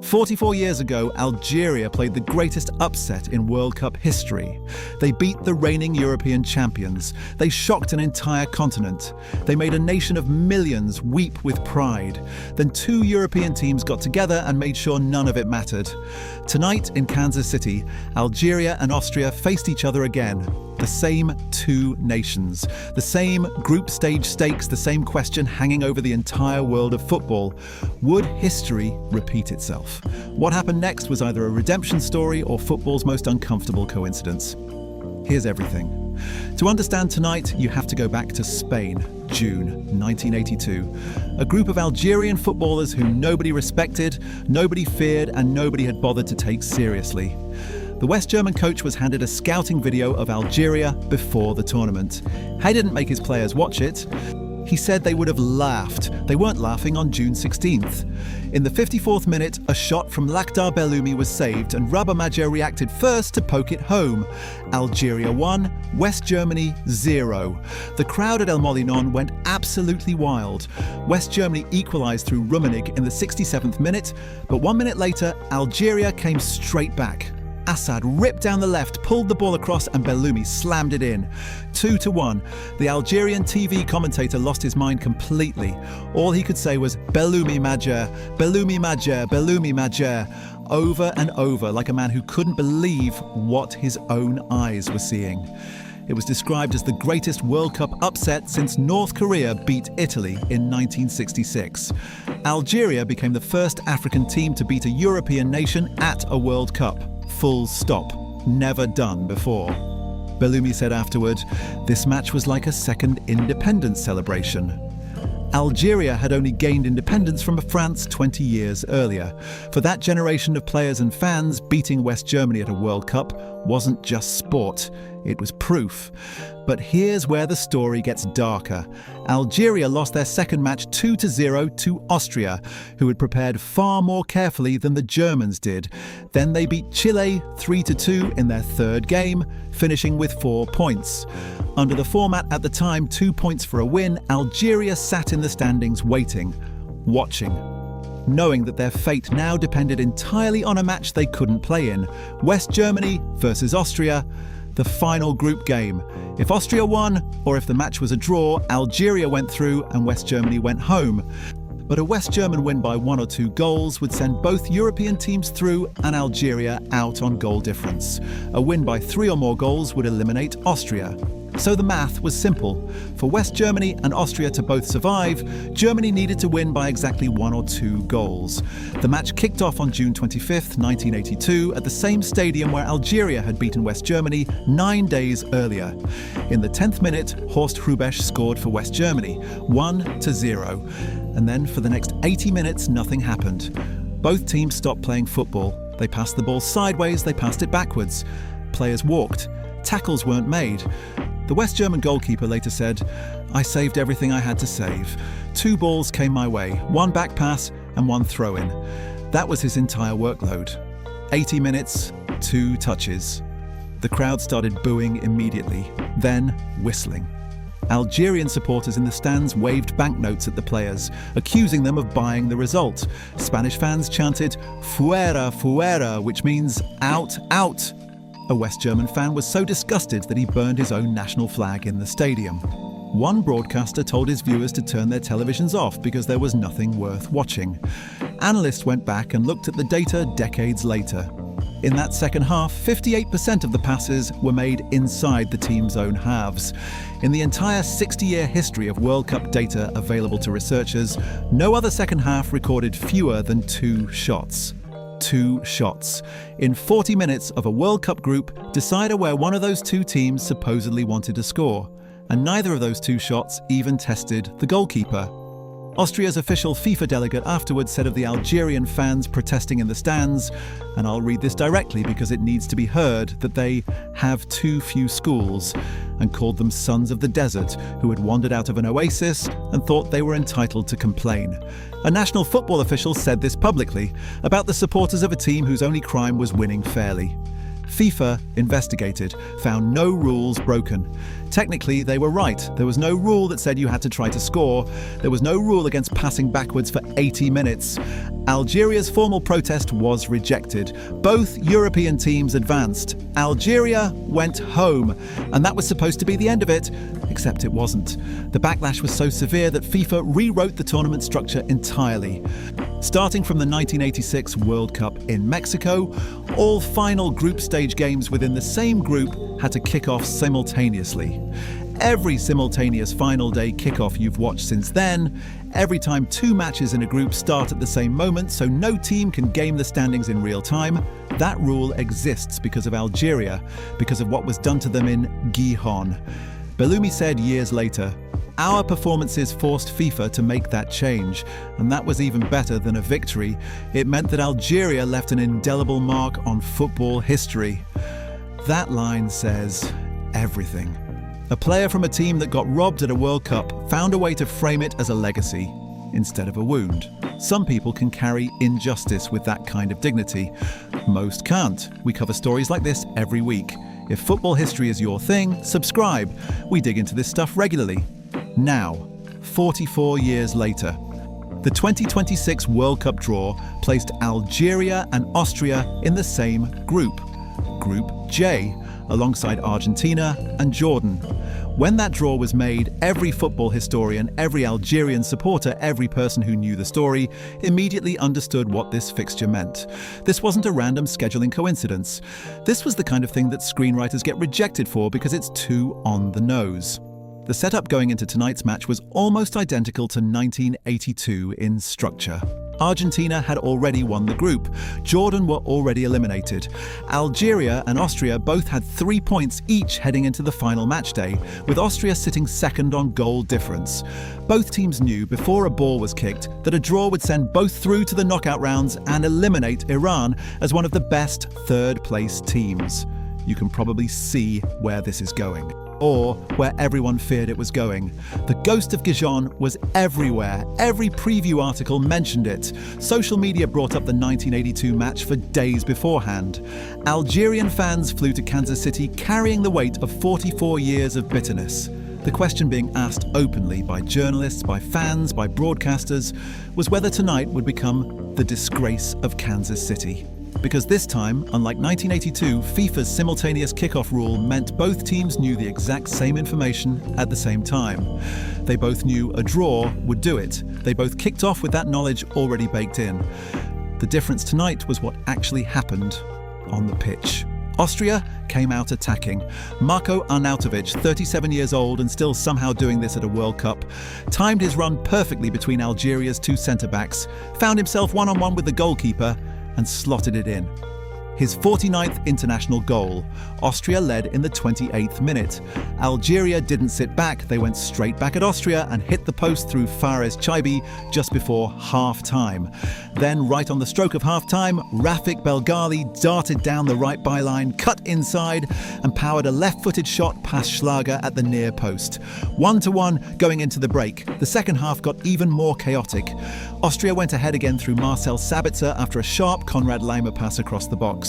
44 years ago, Algeria played the greatest upset in World Cup history. They beat the reigning European champions. They shocked an entire continent. They made a nation of millions weep with pride. Then two European teams got together and made sure none of it mattered. Tonight in Kansas City, Algeria and Austria faced each other again. The same two nations, the same group stage stakes, the same question hanging over the entire world of football. Would history repeat itself? What happened next was either a redemption story or football's most uncomfortable coincidence. Here's everything. To understand tonight, you have to go back to Spain, June 1982. A group of Algerian footballers whom nobody respected, nobody feared, and nobody had bothered to take seriously. The West German coach was handed a scouting video of Algeria before the tournament. He didn't make his players watch it. He said they would have laughed. They weren't laughing on June 16th. In the 54th minute, a shot from Lakhdar Belloumi was saved and Rabah Majer reacted first to poke it home. Algeria 1, West Germany 0. The crowd at El Molinón went absolutely wild. West Germany equalised through Rummenigge in the 67th minute, but 1 minute later, Algeria came straight back. Assad ripped down the left, pulled the ball across and Belloumi slammed it in. 2-1. The Algerian TV commentator lost his mind completely. All he could say was Belloumi Majer, Belloumi Majer, Belloumi Majer, over and over like a man who couldn't believe what his own eyes were seeing. It was described as the greatest World Cup upset since North Korea beat Italy in 1966. Algeria became the first African team to beat a European nation at a World Cup. Full stop. Never done before. Belloumi said afterward, "This match was like a second independence celebration." Algeria had only gained independence from France 20 years earlier. For that generation of players and fans, beating West Germany at a World Cup wasn't just sport, it was proof. But here's where the story gets darker. Algeria lost their second match 2-0 to Austria, who had prepared far more carefully than the Germans did. Then they beat Chile 3-2 in their third game, finishing with 4 points. Under the format at the time, 2 points for a win, Algeria sat in the standings waiting, watching, knowing that their fate now depended entirely on a match they couldn't play in. West Germany versus Austria, the final group game. If Austria won, or if the match was a draw, Algeria went through and West Germany went home. But a West German win by 1 or 2 goals would send both European teams through and Algeria out on goal difference. A win by 3 or more goals would eliminate Austria. So the math was simple. For West Germany and Austria to both survive, Germany needed to win by exactly 1 or 2 goals. The match kicked off on June 25th, 1982, at the same stadium where Algeria had beaten West Germany 9 days earlier. In the 10th minute, Horst Hrubesch scored for West Germany, 1-0. And then for the next 80 minutes, nothing happened. Both teams stopped playing football. They passed the ball sideways, they passed it backwards. Players walked. Tackles weren't made. The West German goalkeeper later said, "I saved everything I had to save. 2 balls came my way, 1 back pass and 1 throw-in." That was his entire workload. 80 minutes, 2 touches. The crowd started booing immediately, then whistling. Algerian supporters in the stands waved banknotes at the players, accusing them of buying the result. Spanish fans chanted, "Fuera, fuera," which means out, out. A West German fan was so disgusted that he burned his own national flag in the stadium. One broadcaster told his viewers to turn their televisions off because there was nothing worth watching. Analysts went back and looked at the data decades later. In that second half, 58% of the passes were made inside the team's own halves. In the entire 60-year history of World Cup data available to researchers, no other second half recorded fewer than 2 shots. 2 shots. In 40 minutes of a World Cup group, decider where one of those 2 teams supposedly wanted to score. And neither of those 2 shots even tested the goalkeeper. Austria's official FIFA delegate afterwards said of the Algerian fans protesting in the stands, and I'll read this directly because it needs to be heard, that they have too few schools, and called them sons of the desert who had wandered out of an oasis and thought they were entitled to complain. A national football official said this publicly about the supporters of a team whose only crime was winning fairly. FIFA investigated, found no rules broken. Technically, they were right. There was no rule that said you had to try to score. There was no rule against passing backwards for 80 minutes. Algeria's formal protest was rejected. Both European teams advanced. Algeria went home, and that was supposed to be the end of it, except it wasn't. The backlash was so severe that FIFA rewrote the tournament structure entirely. Starting from the 1986 World Cup in Mexico, all final group stage games within the same group had to kick off simultaneously. Every simultaneous final day kickoff you've watched since then, every time two matches in a group start at the same moment so no team can game the standings in real time, that rule exists because of Algeria, because of what was done to them in Gijón. Belloumi said years later, "Our performances forced FIFA to make that change, and that was even better than a victory. It meant that Algeria left an indelible mark on football history." That line says everything. A player from a team that got robbed at a World Cup found a way to frame it as a legacy instead of a wound. Some people can carry injustice with that kind of dignity. Most can't. We cover stories like this every week. If football history is your thing, subscribe. We dig into this stuff regularly. Now, 44 years later, the 2026 World Cup draw placed Algeria and Austria in the same group, Group J, alongside Argentina and Jordan. When that draw was made, every football historian, every Algerian supporter, every person who knew the story, immediately understood what this fixture meant. This wasn't a random scheduling coincidence. This was the kind of thing that screenwriters get rejected for because it's too on the nose. The setup going into tonight's match was almost identical to 1982 in structure. Argentina had already won the group. Jordan were already eliminated. Algeria and Austria both had 3 points each heading into the final match day, with Austria sitting second on goal difference. Both teams knew before a ball was kicked that a draw would send both through to the knockout rounds and eliminate Iran as one of the best third-place teams. You can probably see where this is going. Or where everyone feared it was going. The ghost of Gijón was everywhere. Every preview article mentioned it. Social media brought up the 1982 match for days beforehand. Algerian fans flew to Kansas City carrying the weight of 44 years of bitterness. The question being asked openly by journalists, by fans, by broadcasters, was whether tonight would become the disgrace of Kansas City. Because this time, unlike 1982, FIFA's simultaneous kickoff rule meant both teams knew the exact same information at the same time. They both knew a draw would do it. They both kicked off with that knowledge already baked in. The difference tonight was what actually happened on the pitch. Austria came out attacking. Marko Arnautovic, 37 years old and still somehow doing this at a World Cup, timed his run perfectly between Algeria's two centre-backs, found himself one-on-one with the goalkeeper, and slotted it in. His 49th international goal. Austria led in the 28th minute. Algeria didn't sit back, they went straight back at Austria and hit the post through Fares Chaibi just before half-time. Then, right on the stroke of half-time, Rafik Belgali darted down the right byline, cut inside, and powered a left-footed shot past Schlager at the near post. 1-1 going into the break. The second half got even more chaotic. Austria went ahead again through Marcel Sabitzer after a sharp Konrad Laimer pass across the box.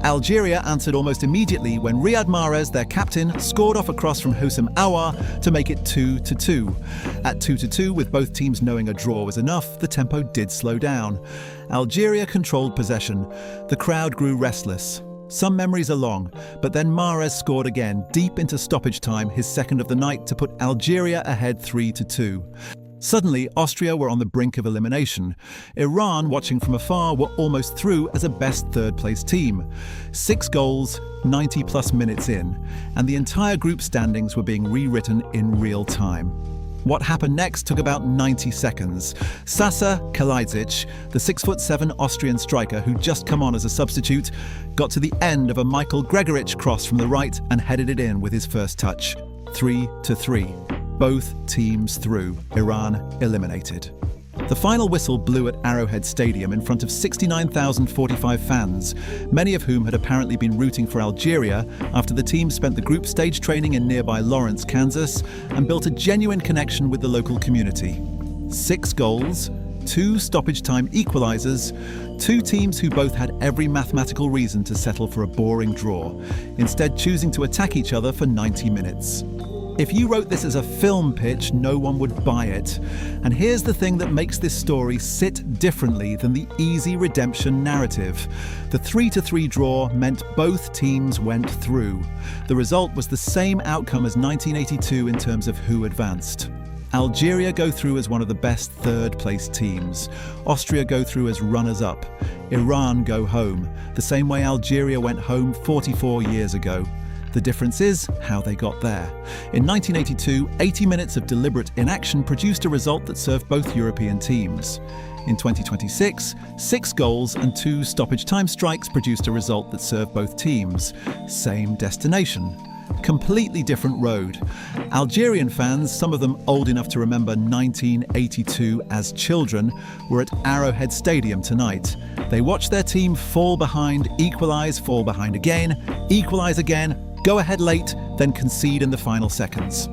Algeria answered almost immediately when Riyad Mahrez, their captain, scored off a cross from Houssam Aouar to make it 2-2. At 2-2, with both teams knowing a draw was enough, the tempo did slow down. Algeria controlled possession. The crowd grew restless. Some memories are long, but then Mahrez scored again, deep into stoppage time, his second of the night, to put Algeria ahead 3-2. Suddenly, Austria were on the brink of elimination. Iran, watching from afar, were almost through as a best third-place team. 6 goals, 90-plus minutes in, and the entire group standings were being rewritten in real time. What happened next took about 90 seconds. Sasa Kalajdzic, the 6'7" Austrian striker who'd just come on as a substitute, got to the end of a Michael Gregorich cross from the right and headed it in with his first touch. 3-3. Both teams through. Iran eliminated. The final whistle blew at Arrowhead Stadium in front of 69,045 fans, many of whom had apparently been rooting for Algeria after the team spent the group stage training in nearby Lawrence, Kansas, and built a genuine connection with the local community. 6 goals, 2 stoppage-time equalisers, 2 teams who both had every mathematical reason to settle for a boring draw, instead choosing to attack each other for 90 minutes. If you wrote this as a film pitch, no one would buy it. And here's the thing that makes this story sit differently than the easy redemption narrative. The 3-3 draw meant both teams went through. The result was the same outcome as 1982 in terms of who advanced. Algeria go through as one of the best third-place teams. Austria go through as runners-up. Iran go home, the same way Algeria went home 44 years ago. The difference is how they got there. In 1982, 80 minutes of deliberate inaction produced a result that served both European teams. In 2026, 6 goals and 2 stoppage time strikes produced a result that served both teams. Same destination. Completely different road. Algerian fans, some of them old enough to remember 1982 as children, were at Arrowhead Stadium tonight. They watched their team fall behind, equalise, fall behind again, equalise again, go ahead late, then concede in the final seconds.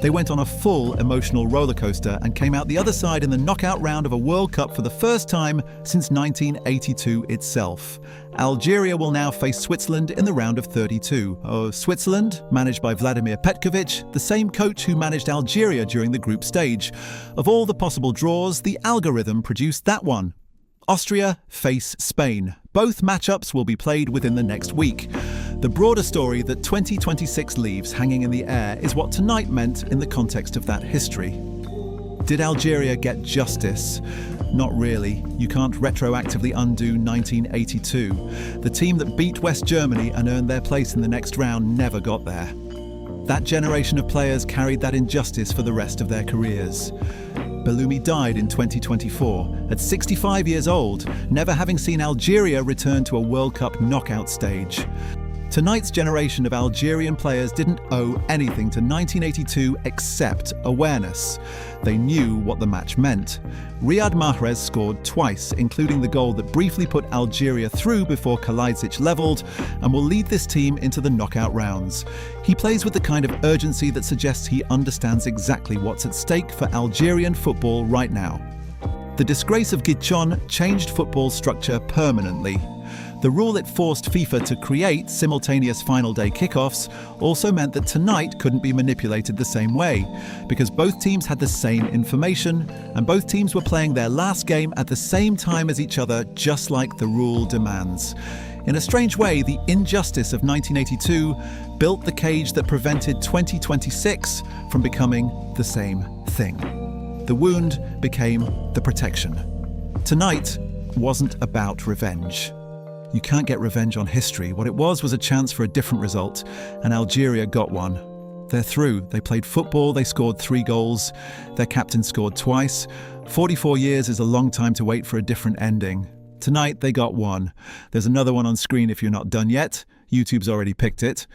They went on a full emotional roller coaster and came out the other side in the knockout round of a World Cup for the first time since 1982 itself. Algeria will now face Switzerland in the round of 32. Switzerland, managed by Vladimir Petkovic, the same coach who managed Algeria during the group stage. Of all the possible draws, the algorithm produced that one. Austria face Spain. Both matchups will be played within the next week. The broader story that 2026 leaves hanging in the air is what tonight meant in the context of that history. Did Algeria get justice? Not really. You can't retroactively undo 1982. The team that beat West Germany and earned their place in the next round never got there. That generation of players carried that injustice for the rest of their careers. Belloumi died in 2024, at 65 years old, never having seen Algeria return to a World Cup knockout stage. Tonight's generation of Algerian players didn't owe anything to 1982 except awareness. They knew what the match meant. Riyad Mahrez scored twice, including the goal that briefly put Algeria through before Kalajdzic levelled, and will lead this team into the knockout rounds. He plays with the kind of urgency that suggests he understands exactly what's at stake for Algerian football right now. The disgrace of Guichon changed football's structure permanently. The rule it forced FIFA to create, simultaneous final day kickoffs, also meant that tonight couldn't be manipulated the same way, because both teams had the same information, and both teams were playing their last game at the same time as each other, just like the rule demands. In a strange way, the injustice of 1982 built the cage that prevented 2026 from becoming the same thing. The wound became the protection. Tonight wasn't about revenge. You can't get revenge on history. What it was a chance for a different result, and Algeria got one. They're through. They played football, they scored 3 goals. Their captain scored twice. 44 years is a long time to wait for a different ending. Tonight, they got one. There's another one on screen if you're not done yet. YouTube's already picked it.